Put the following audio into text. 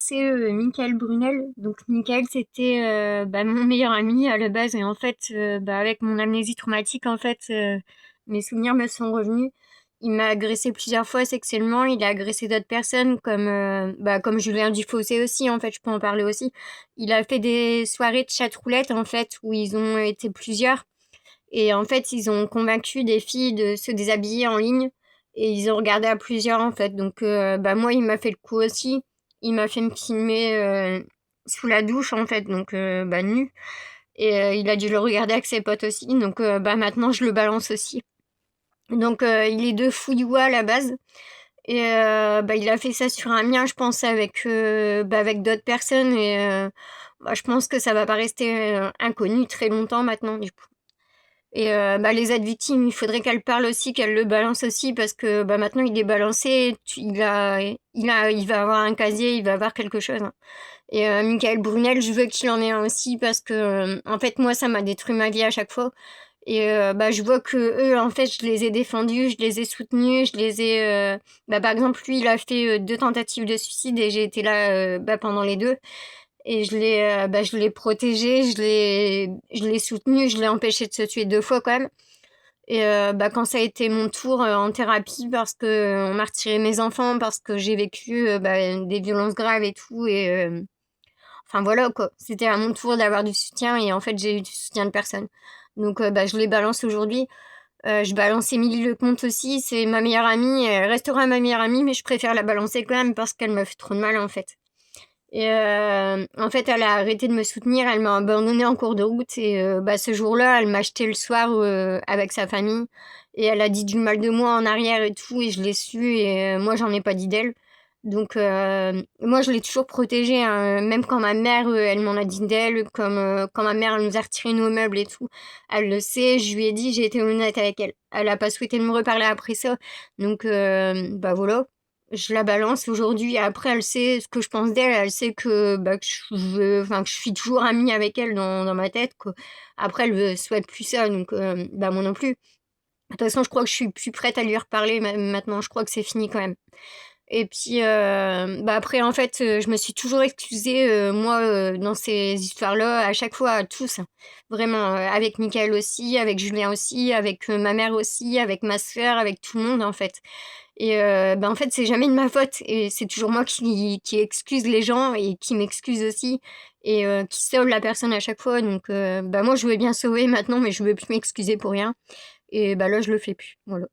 sais, Michael Brunel. Donc Michael, c'était mon meilleur ami à la base. Et en fait, avec mon amnésie traumatique, en fait, mes souvenirs me sont revenus. Il m'a agressé plusieurs fois sexuellement. Il a agressé d'autres personnes, comme Julien Dufossé aussi. En fait, je peux en parler aussi. Il a fait des soirées de chatroulette, en fait, où ils ont été plusieurs. Et en fait, ils ont convaincu des filles de se déshabiller en ligne. Et ils ont regardé à plusieurs, en fait. Donc, moi, il m'a fait le coup aussi. Il m'a fait me filmer sous la douche, en fait. Donc, nu. Et il a dû le regarder avec ses potes aussi. Donc, maintenant, je le balance aussi. Donc, il est de Fouillois à la base. Et il a fait ça sur un mien, je pense, avec d'autres personnes. Et je pense que ça va pas rester inconnu très longtemps maintenant, du coup. Et les aides victimes, il faudrait qu'elle parle aussi, qu'elle le balance aussi, parce que maintenant il est balancé, il va avoir un casier, il va avoir quelque chose, hein. Et Michael Brunel, je veux qu'il en ait un aussi, parce que en fait moi ça m'a détruit ma vie à chaque fois. Et je vois que eux, en fait, je les ai défendus, je les ai soutenus, je les ai. Par exemple, lui, il a fait 2 tentatives de suicide et j'ai été là pendant les deux. Et je l'ai protégé, je l'ai soutenu, je l'ai empêché de se tuer 2 fois quand même. Et quand ça a été mon tour en thérapie parce que on m'a retiré mes enfants, parce que j'ai vécu des violences graves et tout, et enfin voilà quoi. C'était à mon tour d'avoir du soutien et en fait j'ai eu du soutien de personne. Donc je les balance aujourd'hui. Je balance Émilie Lecomte aussi, c'est ma meilleure amie, elle restera ma meilleure amie, mais je préfère la balancer quand même parce qu'elle m'a fait trop de mal en fait. Et en fait, elle a arrêté de me soutenir, elle m'a abandonnée en cours de route et ce jour-là, elle m'a acheté le soir avec sa famille et elle a dit du mal de moi en arrière et tout et je l'ai su et moi j'en ai pas dit d'elle. Donc moi je l'ai toujours protégée, hein, même quand ma mère elle m'en a dit d'elle, comme quand ma mère elle nous a retiré nos meubles et tout, elle le sait, je lui ai dit, j'ai été honnête avec elle. Elle a pas souhaité me reparler après ça. Donc voilà, je la balance aujourd'hui. Après, elle sait ce que je pense d'elle. Elle sait que je suis toujours amie avec elle dans ma tête, quoi. Après, elle souhaite plus ça, donc moi non plus. De toute façon, je crois que je suis plus prête à lui reparler maintenant. Je crois que c'est fini quand même. Et puis, après, en fait, je me suis toujours excusée, moi, dans ces histoires-là, à chaque fois, à tous, hein. Vraiment, avec Michael aussi, avec Julien aussi, avec ma mère aussi, avec ma sœur, avec tout le monde, en fait. Et en fait, c'est jamais de ma faute. Et c'est toujours moi qui excuse les gens et qui m'excuse aussi. Et qui sauve la personne à chaque fois. Donc, moi, je veux bien sauver maintenant, mais je veux plus m'excuser pour rien. Et là, je le fais plus. Voilà.